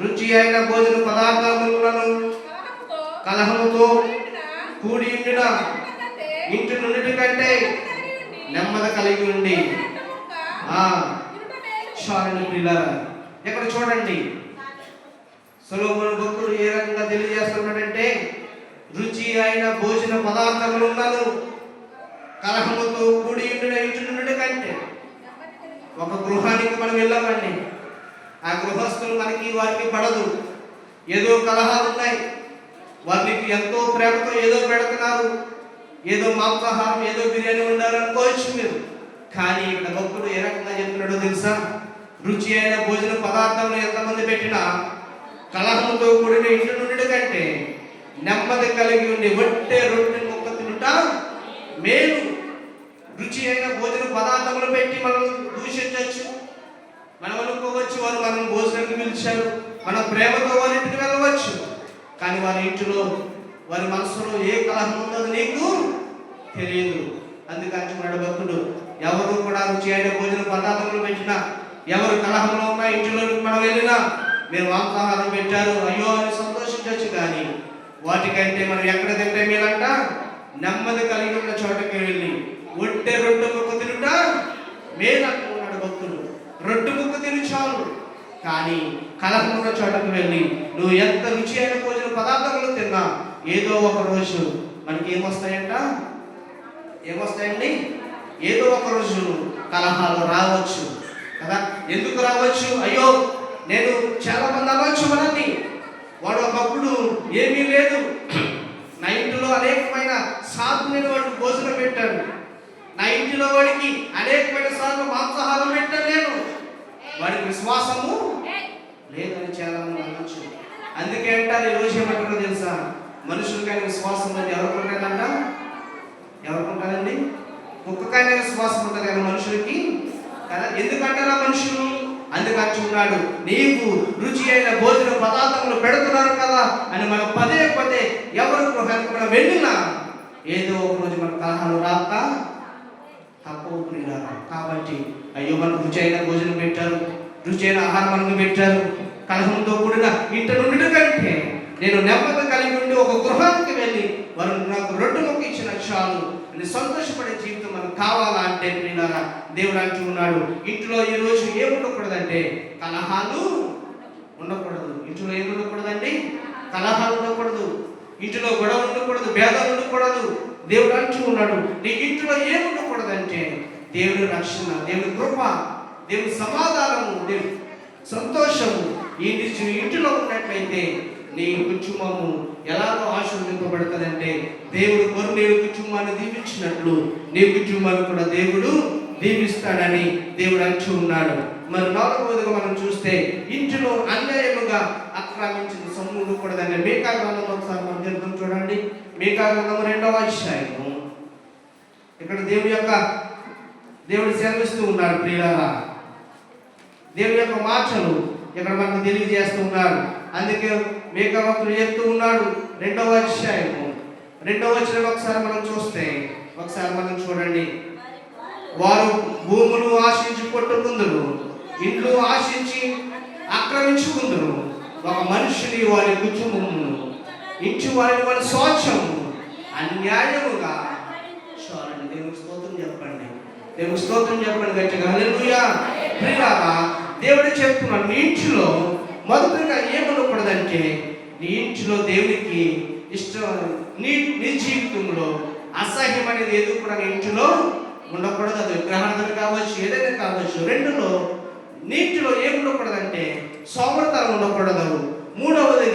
రుచి అయిన భోజన పదార్థములను కలహముతో కూడి ఉండిన ఇంటి నుండి కంటే నెమ్మది కలిగి ఉండి చాలని ప్రియులారా, ఇక్కడ చూడండి సొలొమోను భక్తుడు ఏ రకంగా తెలియజేస్తున్నాడంటే, రుచి అయిన భోజన పదార్థములను కలహముతో కూడి ఉండిన ఇంటి నుండి కంటే. ఒక గృహానికి మనం వెళ్ళామండి, ఆ గృహస్థులు వారికి పడదు, ఏదో కలహాలు ఉన్నాయి, వారికి ఎంతో ప్రేమతో ఏదో పెడుతున్నారు, ఏదో మాంసాహారం ఏదో బిర్యానీ ఉండాలనుకోవచ్చు మీరు. కానీ ఇక్కడ భక్తుడు ఏ రకంగా చెప్తున్నాడో తెలుసా? రుచి అయిన భోజన పదార్థములు ఎంతమంది పెట్టినా కలహముతో కూడిన ఇంటి నుండి కంటే నెమ్మది కలిగి ఉండి ఒట్టే రొట్టె ముక్క తింటా మేలు. రుచి అయిన భోజన పదార్థములు పెట్టి మనం దూషించవచ్చు, మనం అనుకోవచ్చు వారు మనం భోజనానికి పిలిచారు, మన ప్రేమతో వారి ఇంటికి వెళ్ళవచ్చు. కానీ వారి ఇంటిలో వారి మనసులో ఏ కలహం ఉందో నీకు తెలియదు. అందుకంటున్నాడు భక్తుడు, ఎవరు కూడా రుచి అయిన భోజన పదార్థములు పెట్టినా, ఎవరు కలహంలో ఉన్నా ఇంటిలోకి మనం వెళ్ళినా, మీరు మాంసాహారం పెట్టారు అయ్యో అని సంతోషించవచ్చు. కానీ వాటికంటే మనం ఎక్కడ తింటే మీరంట నెమ్మది కలిగి ఉన్న చోటకి వెళ్ళి ఒట్టే రొట్టె ముక్క తినుట మేలు అంటున్నాడు భక్తుడు. రొట్టె ముక్క తిని చాలు, కానీ కలహం ఉన్న చోటకు వెళ్ళి నువ్వు ఎంత రుచి అయిన భోజన పదార్థములు తిన్నా ఏదో ఒక రోజు మనకి ఏమొస్తాయండి? ఏదో ఒక రోజు కలహాలు రావచ్చు కదా. ఎందుకు రావచ్చు? అయ్యో నేను చాలా మంది అనవచ్చు మనల్ని, వాడు ఒకప్పుడు ఏమీ లేదు, నా ఇంటిలో అనేకమైన సార్లు నేను వాడికి భోజనం పెట్టాను, నా ఇంటిలో వాడికి అనేకమైన సార్లు మాంసాహారం పెట్టాను, నేను వాడికి విశ్వాసము లేదని చాలా మంది అనొచ్చు. అందుకే అంటారు ఈ రోజు ఏమంటారో తెలుసా? మనుషులకైనా విశ్వాసం అనేది ఎవరికి ఉంటుందంట? ఎవరికి ఉంటుందండి? కుక్కకైనా విశ్వాసం ఉంటుంది కానీ మనుషులకి కదా. ఎందుకంటారా మనుషులు? అందుకంటున్నాడు, నీవు రుచి అయిన భోజన పదార్థములు పెడుతున్నారు కదా అని మనం పదే పదే ఎవరు గృహానికి మనం వెళ్ళినా ఏదో ఒక రోజు మన కలహాలు రాక తప్పవు. కాబట్టి అయ్యో మనకు రుచి అయిన భోజనం పెట్టారు, రుచి అయిన ఆహారం మనకు పెట్టారు, కలహంతో కూడిన ఇంటి నుండి కంటే నేను నెమ్మది కలిగి ఉండి ఒక గృహానికి వెళ్ళి వారు నాకు రొట్టె ముక్క ఇచ్చిన చాలు అని సంతోషపడే జీవితం మనకు కావాలా అంటే ప్రియులారా, దేవుడు అంటూ ఉన్నాడు, ఇంట్లో ఈ రోజు ఏముండకూడదంటే కలహాలు ఉండకూడదు. ఇంట్లో ఏముండకూడదండి? కలహాలు ఉండకూడదు, ఇంటిలో గొడవ ఉండకూడదు, భేదాలు ఉండకూడదు. దేవుడు అంటూ ఉన్నాడు, నీ ఇంట్లో ఏముండకూడదంటే దేవుడి రక్షణ, దేవుడి కృప, దేవుడి సమాధానము, దేవుడి సంతోషము ఈ ఇంటిలో ఉన్నట్లయితే నీ కుటుంబము ఎలాగో ఆశీర్వదింపబడుతుందంటే దేవుడు కొరకు నీ కుటుంబాన్ని దీవించినట్లు నీ కుటుంబాన్ని కూడా దేవుడు దీవిస్తాడని దేవుడు అంటూ ఉన్నాడు. మరి నాలుగవదిగా మనం చూస్తే ఇంటిలో అన్యాయముగా ఆక్రమించిన సొమ్ము ఉండకూడదని మీకా గ్రంథం ఒకసారి మనం తెలుపుతాం చూడండి. మీకా గ్రంథం 2వ అధ్యాయము. ఇక్కడ దేవుడు సెలవిస్తూ ఉన్నాడు ప్రియులారా, దేవుని యొక్క మాటలు ఇక్కడ మనకు తెలియజేస్తూ ఉన్నాడు. అందుకే మీకా భక్తుడు చెప్తూ ఉన్నాడు 2వ అధ్యాయము 2వ వచనం ఒకసారి మనం చూడండి. వారు భూములు ఆశించి కొట్టుకుందరు, ఇండ్లు ఆశించి ఆక్రమించుకుందరు, ఒక మనిషిని వారి కుటుంబమును ఇంటి వారి స్వాచ్ఛము అన్యాయముగా చూడండి. దేవునికి స్తోత్రం చెప్పండి, దేవునికి స్తోత్రం చెప్పండి గట్టిగా హల్లెలూయా. ప్రియులారా, దేవుడు చెప్తున్నాడు, నీ ఇంటిలో మొదటగా ఏమనకూడదంటే నీ ఇంటిలో దేవునికి ఇష్టం, నీ జీవితంలో అసహ్యం అనేది ఏదో కూడా నీ ఇంటిలో ఉండకూడదు. అది విగ్రహారాధన కావచ్చు, ఏదైనా కావచ్చు. రెండులో నీ ఇంటిలో ఏముండకూడదంటే సోమరితనం ఉండకూడదు. మూడవదిగా